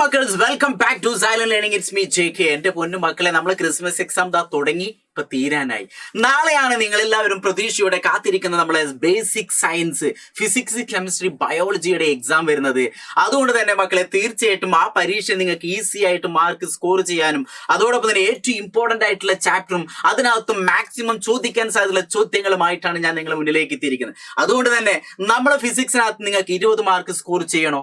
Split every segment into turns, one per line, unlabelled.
മക്കൾസ് welcome back to silent learning. It's me JK. എന്റെ പൊന്നു മക്കളെ, നമ്മൾ ക്രിസ്മസ് എക്സാം തുടങ്ങി, ഇപ്പൊ തീരാനായി. നാളെയാണ് നിങ്ങൾ എല്ലാവരും പ്രതീക്ഷയോടെ കാത്തിരിക്കുന്ന നമ്മളെ ബേസിക് സയൻസ്, ഫിസിക്സ്, കെമിസ്ട്രി, ബയോളജിയുടെ എക്സാം വരുന്നത്. അതുകൊണ്ട് തന്നെ മക്കളെ, തീർച്ചയായിട്ടും ആ പരീക്ഷ നിങ്ങൾക്ക് ഈസി ആയിട്ട് മാർക്ക് സ്കോർ ചെയ്യാനും അതോടൊപ്പം തന്നെ ഏറ്റവും ഇമ്പോർട്ടന്റ് ആയിട്ടുള്ള ചാപ്റ്ററും അതിനകത്ത് മാക്സിമം ചോദിക്കാൻ സാധ്യതയുള്ള ചോദ്യങ്ങളുമായിട്ടാണ് ഞാൻ നിങ്ങളുടെ മുന്നിലേക്ക് എത്തിയിരിക്കുന്നത്. അതുകൊണ്ട് തന്നെ നമ്മളെ ഫിസിക്സിനകത്ത് നിങ്ങൾക്ക് 20 മാർക്ക് സ്കോർ ചെയ്യണോ?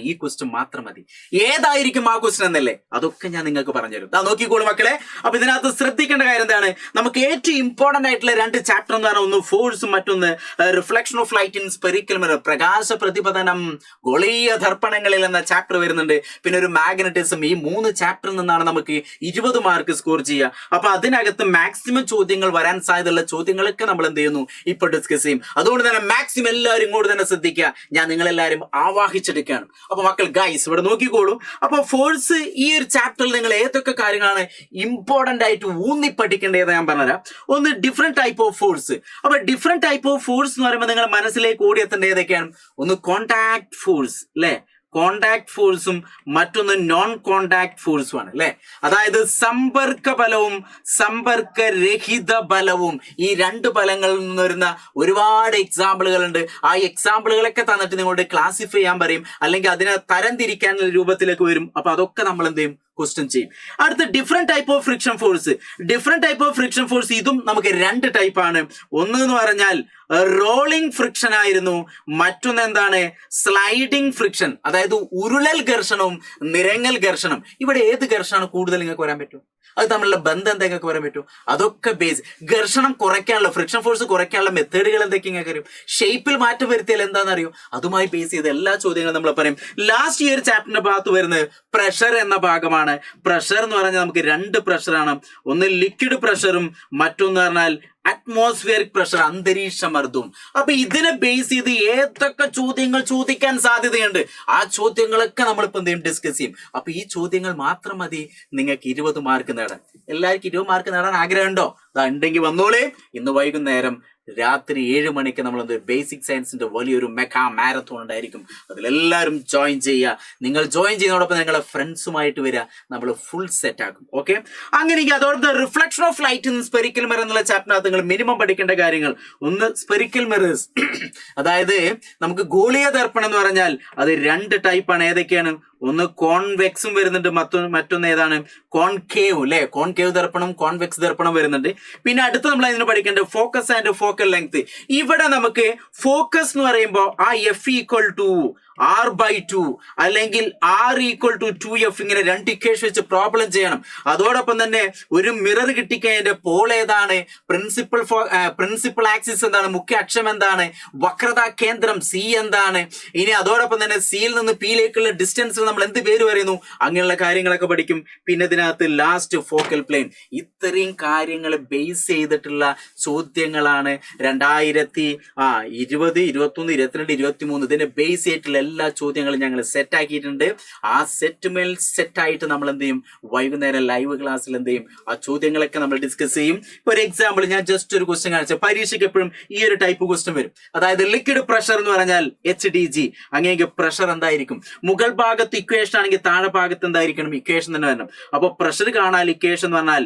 ഈ ക്വസ്റ്റ്യൻ മാത്രം മതി. ഏതായിരിക്കും ആ ക്വസ്റ്റ്യൻ എന്നല്ലേ, അതൊക്കെ ഞാൻ നിങ്ങൾക്ക് പറഞ്ഞുതരും. നോക്കിക്കോളൂ മക്കളെ. അപ്പൊ ഇതിനകത്ത് ശ്രദ്ധിക്കേണ്ട കാര്യം എന്താണ്? നമുക്ക് ഏറ്റവും ഇമ്പോർട്ടന്റ് ആയിട്ടുള്ള 2 ചാപ്റ്റർ എന്ന് പറഞ്ഞാൽ ഒന്ന് ഫോഴ്സും മറ്റൊന്ന് reflection of light in spherical mirror, പ്രകാശ പ്രതിപതനം ഗോളീയ ദർപ്പണങ്ങളിൽ എന്ന ചാപ്റ്റർ വരുന്നുണ്ട്. പിന്നെ ഒരു മാഗ്നറ്റിസം. ഈ 3 ചാപ്റ്ററിൽ നിന്നാണ് നമുക്ക് 20 മാർക്ക് സ്കോർ ചെയ്യുക. അപ്പൊ അതിനകത്ത് മാക്സിമം ചോദ്യങ്ങൾ വരാൻ സാധ്യതയുള്ള ചോദ്യങ്ങളൊക്കെ നമ്മൾ എന്ത് ചെയ്യുന്നു, ഇപ്പൊ ഡിസ്കസ് ചെയ്യും. അതുകൊണ്ട് തന്നെ മാക്സിമം എല്ലാവരും ഇങ്ങോട്ട് തന്നെ ശ്രദ്ധിക്കുക. ഞാൻ നിങ്ങളെല്ലാവരും ആവാഹിച്ചെടുക്കുകയാണ്. അപ്പൊ മക്കൾ ഗൈസ് ഇവിടെ നോക്കിക്കോളൂ. അപ്പൊ ഫോഴ്സ് ഈ ഒരു ചാപ്റ്ററിൽ നിങ്ങൾ ഏതൊക്കെ കാര്യങ്ങളാണ് ഇമ്പോർട്ടന്റ് ആയിട്ട് ഊന്നി പഠിക്കേണ്ടത് ഞാൻ പറഞ്ഞുതരാം. ഒന്ന് ഡിഫറെന്റ് ടൈപ്പ് ഓഫ് ഫോഴ്സ്. അപ്പൊ ഡിഫറെന്റ് ടൈപ്പ് ഓഫ് ഫോഴ്സ് എന്ന് പറയുമ്പോൾ നിങ്ങൾ മനസ്സിലേക്ക് ഓടിയെത്തേണ്ട ഏതൊക്കെയാണ്? ഒന്ന് കോണ്ടാക്ട് ഫോഴ്സ് അല്ലെ, കോണ്ടാക്ട് ഫോഴ്സും മറ്റൊന്ന് നോൺ കോണ്ടാക്ട് ഫോഴ്സും ആണ് അല്ലെ. അതായത് സമ്പർക്ക ബലവും സമ്പർക്കരഹിത ബലവും. ഈ 2 ബലങ്ങളിൽ നിന്ന് വരുന്ന ഒരുപാട് എക്സാമ്പിളുകൾ ഉണ്ട്. ആ എക്സാമ്പിളുകളൊക്കെ തന്നിട്ട് നിങ്ങളോട് ക്ലാസിഫൈ ചെയ്യാൻ പറയും, അല്ലെങ്കിൽ അതിനെ തരംതിരിക്കാനുള്ള രൂപത്തിലേക്ക് വരും. അപ്പൊ അതൊക്കെ നമ്മൾ എന്ത് ചെയ്യും, ക്വസ്റ്റ്യൻ ചെയ്യും. അടുത്ത different type of friction force. Different type of friction force ഇതും നമുക്ക് 2 ടൈപ്പ് ആണ്. ഒന്ന് എന്ന് പറഞ്ഞാൽ റോളിംഗ് ഫ്രിക്ഷൻ ആയിരുന്നു, മറ്റൊന്ന് എന്താണ്, സ്ലൈഡിംഗ് ഫ്രിക്ഷൻ. അതായത് ഉരുളൽ ഘർഷണവും നിരങ്ങൽ ഘർഷണം. ഇവിടെ ഏത് ഘർഷണമാണ് കൂടുതൽ നിങ്ങൾക്ക് വരാൻ പറ്റും? അത് തമ്മിലുള്ള ബന്ധം എന്തൊക്കെ വരാൻ പറ്റും? അതൊക്കെ ബേസ്. ഘർഷണം കുറയ്ക്കാനുള്ള, ഫ്രിക്ഷൻ ഫോഴ്സ് കുറയ്ക്കാനുള്ള മെത്തേഡുകൾ എന്തൊക്കെയാണ് അറിയും. ഷേപ്പിൽ മാറ്റം വരുത്തിയാൽ എന്താണെന്ന് അറിയും. അതുമായി ബേസ് ചെയ്ത് എല്ലാ ചോദ്യങ്ങളും നമ്മൾ പറയും. ലാസ്റ്റ് ഇയർ ചാപ്റ്ററിന്റെ ഭാഗത്ത് വരുന്നത് പ്രഷർ എന്ന ഭാഗമാണ്. പ്രഷർ എന്ന് പറഞ്ഞാൽ നമുക്ക് 2 പ്രഷറാണ്. ഒന്ന് ലിക്വിഡ് പ്രഷറും മറ്റൊന്ന് പറഞ്ഞാൽ അറ്റ്മോസ്ഫിയറിക് പ്രഷർ, അന്തരീക്ഷ മർദ്ദവും. അപ്പൊ ഇതിനെ ബേസ് ചെയ്ത് ഏതൊക്കെ ചോദ്യങ്ങൾ ചോദിക്കാൻ സാധ്യതയുണ്ട് ആ ചോദ്യങ്ങളൊക്കെ നമ്മളിപ്പോ എന്ത് ചെയ്യും, ഡിസ്കസ് ചെയ്യും. അപ്പൊ ഈ ചോദ്യങ്ങൾ മാത്രം മതി നിങ്ങൾക്ക് 20 മാർക്ക് നേടാൻ. എല്ലാവർക്കും 20 മാർക്ക് നേടാൻ ആഗ്രഹമുണ്ടോ? ഉണ്ടെങ്കിൽ വന്നോളേ. ഇന്ന് വൈകുന്നേരം രാത്രി 7 മണിക്ക് നമ്മൾ ബേസിക് സയൻസിന്റെ വലിയൊരു മെഗാ മാരത്തോൺ ഉണ്ടായിരിക്കും. അതിലെല്ലാവരും ജോയിൻ ചെയ്യുക. നിങ്ങൾ ജോയിൻ ചെയ്യുന്നതോടൊപ്പം നിങ്ങളെ ഫ്രണ്ട്സുമായിട്ട് വരിക. നമ്മൾ ഫുൾ സെറ്റ് ആക്കും. ഓക്കെ, അങ്ങനെയെങ്കിൽ അതോടൊപ്പം reflection of light in spherical mirror എന്നുള്ള ചാപ്റ്ററിനകത്ത് നിങ്ങൾ മിനിമം പഠിക്കേണ്ട കാര്യങ്ങൾ ഒന്ന് സ്പെറിക്കൽ മിറേഴ്സ്. അതായത് നമുക്ക് ഗോളീയ ദർപ്പണം എന്ന് പറഞ്ഞാൽ അത് 2 ടൈപ്പാണ്. ഏതൊക്കെയാണ്? ഒന്ന് കോൺവെക്സും വരുന്നുണ്ട്, മറ്റൊന്ന് ഏതാണ്, കോൺകേവ് അല്ലെ. കോൺകേവ് ദർപ്പണം, കോൺവെക്സ് ദർപ്പണം വരുന്നുണ്ട്. പിന്നെ അടുത്ത് നമ്മൾ അതിന് പഠിക്കേണ്ടത് ഫോക്കസ് ആൻഡ് ഫോക്കൽ ലെങ്ത്. ഇവിടെ നമുക്ക് ഫോക്കസ് എന്ന് പറയുമ്പോൾ ആ F = R/2 അല്ലെങ്കിൽ R = 2F, ഇങ്ങനെ 2 ഇക്വേഷൻ വെച്ച് പ്രോബ്ലം ചെയ്യണം. അതോടൊപ്പം തന്നെ ഒരു മിറർ കിട്ടിക്കഴിഞ്ഞാൽ പോൾ ഏതാണ്, പ്രിൻസിപ്പൽ ആക്സിസ് എന്താണ്, മുഖ്യ അക്ഷം എന്താണ്, വക്രതാ കേന്ദ്രം C എന്താണ്, ഇനി അതോടൊപ്പം തന്നെ സിയിൽ നിന്ന് പിയിലേക്കുള്ള ഡിസ്റ്റൻസ് നമ്മൾ എന്ത് പേര് പറയുന്നു, അങ്ങനെയുള്ള കാര്യങ്ങളൊക്കെ പഠിക്കും. പിന്നെ ഇതിനകത്ത് ലാസ്റ്റ് ഫോക്കൽ പ്ലെയിൻ. ഇത്രയും കാര്യങ്ങൾ ബേസ് ചെയ്തിട്ടുള്ള ചോദ്യങ്ങളാണ് 2020, 2021, 2022, 2023 ഇതിനെ ബേസ് ചെയ്തിട്ടുള്ള എല്ലാ ചോദ്യങ്ങളും ഞങ്ങൾ സെറ്റ് ആക്കിയിട്ടുണ്ട്. ആ സെറ്റുമേൽ സെറ്റായിട്ട് നമ്മൾ എന്ത് ചെയ്യും, വൈകുന്നേരം ലൈവ് ക്ലാസ്സിൽ എന്ത് ചെയ്യും, ആ ചോദ്യങ്ങളൊക്കെ നമ്മൾ ഡിസ്കസ് ചെയ്യും. ഒരു എക്സാമ്പിൾ ഞാൻ ജസ്റ്റ് ഒരു ക്വസ്റ്റ്യൻ കാണിച്ചു. പരീക്ഷയ്ക്ക് എപ്പോഴും ഈ ഒരു ടൈപ്പ് ക്വസ്റ്റ്യൻ വരും. അതായത് ലിക്വിഡ് പ്രഷർ എന്ന് പറഞ്ഞാൽ HDG. അങ്ങനെ പ്രഷർ എന്തായിരിക്കും? മുകൾ ഭാഗത്ത് ഇക്വേഷൻ ആണെങ്കിൽ താഴെ ഭാഗത്ത് എന്തായിരിക്കണം, ഇക്വേഷൻ തന്നെ വരണം. അപ്പൊ പ്രഷർ കാണാൻ ഇക്വേഷൻ എന്ന് പറഞ്ഞാൽ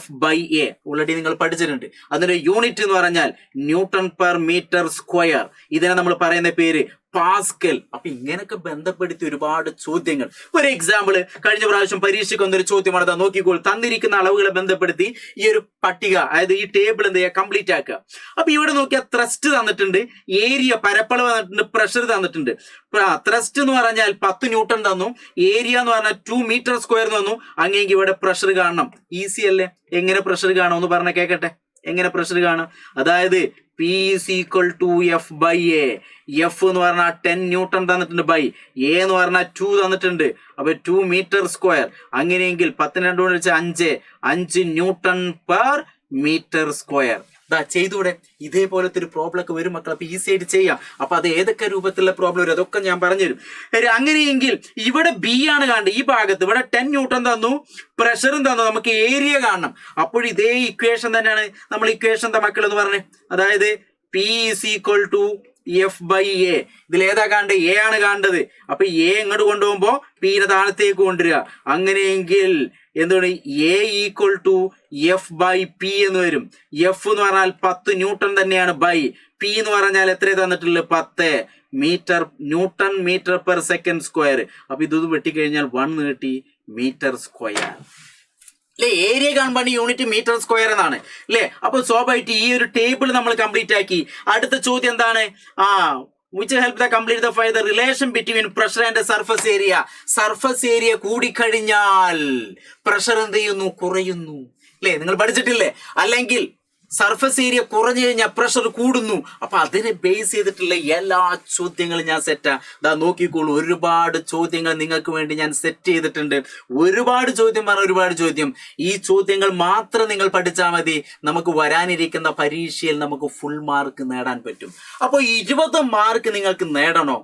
F/A ഓൾറെഡി നിങ്ങൾ പഠിച്ചിട്ടുണ്ട്. അതിന്റെ യൂണിറ്റ് എന്ന് പറഞ്ഞാൽ Nm/m². ഇതിനെ നമ്മൾ പറയുന്ന പേര് പാസ്കൽ. അപ്പൊ ഇങ്ങനെയൊക്കെ ബന്ധപ്പെടുത്തി ഒരുപാട് ചോദ്യങ്ങൾ. ഒരു എക്സാമ്പിൾ കഴിഞ്ഞ പ്രാവശ്യം പരീക്ഷയ്ക്ക് വന്നൊരു ചോദ്യമാണ്. നോക്കിക്കോൾ, തന്നിരിക്കുന്ന അളവുകളെ ബന്ധപ്പെടുത്തി ഈ ഒരു പട്ടിക, അതായത് ഈ ടേബിൾ എന്ത് ചെയ്യുക, കംപ്ലീറ്റ് ആക്കുക. അപ്പൊ ഇവിടെ നോക്കിയാൽ ത്രസ്റ്റ് തന്നിട്ടുണ്ട്, ഏരിയ പരപ്പളവ് തന്നിട്ടുണ്ട്, പ്രഷർ തന്നിട്ടുണ്ട്. ത്രസ്റ്റ് എന്ന് പറഞ്ഞാൽ 10 ന്യൂട്ടൺ തന്നു, ഏരിയ എന്ന് പറഞ്ഞാൽ 2 m² തന്നു. അങ്ങനെയെങ്കിൽ ഇവിടെ പ്രഷർ കാണണം. ഈസി അല്ലേ? എങ്ങനെ പ്രഷർ കാണും ഒന്ന് പറഞ്ഞ കേക്കട്ടെ. എങ്ങനെ പ്രഷർ കാണും? അതായത് P = F/A. F എന്ന് പറഞ്ഞാൽ 10 ന്യൂട്ടൺ തന്നിട്ടുണ്ട്, ബൈ A എന്ന് പറഞ്ഞാൽ 2 തന്നിട്ടുണ്ട്. അപ്പൊ 2 m². അങ്ങനെയെങ്കിൽ 10 2 കൊണ്ട് വെച്ചാൽ 5 Nm/m². ചെയ്തൂടെ? ഇതേപോലത്തെ ഒരു പ്രോബ്ലം ഒക്കെ വരും മക്കൾ. അപ്പൊ ഈസി ആയിട്ട് ചെയ്യാം. അപ്പൊ അത് ഏതൊക്കെ രൂപത്തിലുള്ള പ്രോബ്ലം വരും അതൊക്കെ ഞാൻ പറഞ്ഞുതരും. അങ്ങനെയെങ്കിൽ ഇവിടെ B ആണ് കാണേണ്ടത്. ഈ ഭാഗത്ത് ഇവിടെ 10 ന്യൂട്ടൺ തന്നു, പ്രഷറും തന്നു, നമുക്ക് ഏരിയ കാണണം. അപ്പോൾ ഇതേ ഇക്വേഷൻ തന്നെയാണ് നമ്മൾ ഇക്വേഷൻ മക്കൾ എന്ന് പറഞ്ഞത്. അതായത് P = എഫ് ബൈ എ. ഇതിൽ ഏതാ കാണേണ്ടത്? എ ആണ് കാണേണ്ടത്. അപ്പൊ എ ഇങ്ങോട്ട് കൊണ്ടുപോകുമ്പോ പീനെ താഴത്തേക്ക് കൊണ്ടുവരിക. അങ്ങനെയെങ്കിൽ എന്താണ് A equal to F by P എന്ന് വരും. എഫ് എന്ന് പറഞ്ഞാൽ 10 ന്യൂട്ടൺ തന്നെയാണ്, ബൈ പി എന്ന് പറഞ്ഞാൽ എത്ര തന്നിട്ടുള്ളത്? 10 metre newton metre per second square. അപ്പൊ ഇത് വെട്ടിക്കഴിഞ്ഞാൽ 1 കിട്ടി മീറ്റർ സ്ക്വയർ. അല്ലെ, ഏരിയ കാണുമ്പോൾ യൂണിറ്റ് മീറ്റർ സ്ക്വയർ എന്നാണ് അല്ലെ. അപ്പൊ സ്വാഭാവികമായിട്ട് ഈ ഒരു ടേബിൾ നമ്മൾ കംപ്ലീറ്റ് ആക്കി. അടുത്ത ചോദ്യം എന്താണ്? which help the complete the find the relation between pressure and surface area. Surface area കൂടിക്കഴിഞ്ഞാൽ പ്രഷർ എന്ത് ചെയ്യുന്നു? കുറയുന്നു അല്ലെ. നിങ്ങൾ പഠിച്ചിട്ടില്ലേ? അല്ലെങ്കിൽ സർഫസ് ഏരിയ കുറഞ്ഞു കഴിഞ്ഞാൽ പ്രഷർ കൂടുന്നു. അപ്പൊ അതിനെ ബേസ് ചെയ്തിട്ടുള്ള എല്ലാ ചോദ്യങ്ങളും ഞാൻ സെറ്റാ ദാ നോക്കിക്കോളൂ. ഒരുപാട് ചോദ്യങ്ങൾ നിങ്ങൾക്ക് വേണ്ടി ഞാൻ സെറ്റ് ചെയ്തിട്ടുണ്ട്. ഒരുപാട് ചോദ്യം പറഞ്ഞ ഒരുപാട് ചോദ്യം. ഈ ചോദ്യങ്ങൾ മാത്രം നിങ്ങൾ പഠിച്ചാൽ മതി. നമുക്ക് വരാനിരിക്കുന്ന പരീക്ഷയിൽ നമുക്ക് ഫുൾ മാർക്ക് നേടാൻ പറ്റും. അപ്പോൾ 20 മാർക്ക് നിങ്ങൾക്ക് നേടണോ?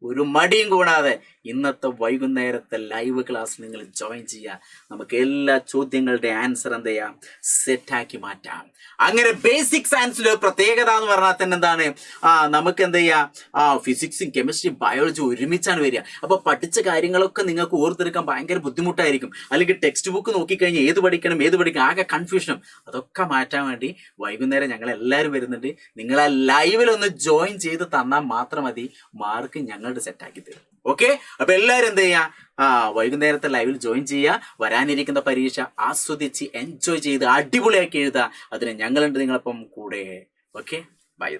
ഒരു മടിയും കൂടാതെ ഇന്നത്തെ വൈകുന്നേരത്തെ ലൈവ് ക്ലാസ് നിങ്ങൾ ജോയിൻ ചെയ്യുക. നമുക്ക് എല്ലാ ചോദ്യങ്ങളുടെ ആൻസർ എന്ത് ചെയ്യാം? സെറ്റാക്കി മാറ്റാം. അങ്ങനെ ബേസിക് സയൻസിൽ ഒരു പ്രത്യേകത എന്ന് പറഞ്ഞാൽ തന്നെ എന്താണ്? നമുക്ക് എന്ത് ചെയ്യാം? ഫിസിക്സും കെമിസ്ട്രി ബയോളജി ഒരുമിച്ചാണ് വരിക. അപ്പൊ പഠിച്ച കാര്യങ്ങളൊക്കെ നിങ്ങൾക്ക് ഓർത്തെടുക്കാൻ ഭയങ്കര ബുദ്ധിമുട്ടായിരിക്കും. അല്ലെങ്കിൽ ടെക്സ്റ്റ് ബുക്ക് നോക്കിക്കഴിഞ്ഞാൽ ഏത് പഠിക്കണം ആകെ കൺഫ്യൂഷൻ. അതൊക്കെ മാറ്റാൻ വേണ്ടി വൈകുന്നേരം ഞങ്ങൾ എല്ലാവരും വരുന്നുണ്ട്. നിങ്ങൾ ആ ലൈവിലൊന്ന് ജോയിൻ ചെയ്ത് തന്നാൽ മാത്രം മതി, മാർക്ക് ഞങ്ങളുടെ സെറ്റാക്കി തരും. ഓക്കെ, അപ്പൊ എല്ലാവരും എന്ത് ചെയ്യാ? വൈകുന്നേരത്തെ ലൈവിൽ ജോയിൻ ചെയ്യുക. വരാനിരിക്കുന്ന പരീക്ഷ ആസ്വദിച്ച് എൻജോയ് ചെയ്ത് അടിപൊളിയാക്കി എഴുതുക. അതിന് ഞങ്ങളുണ്ട് നിങ്ങളപ്പം കൂടെ. Okay, by.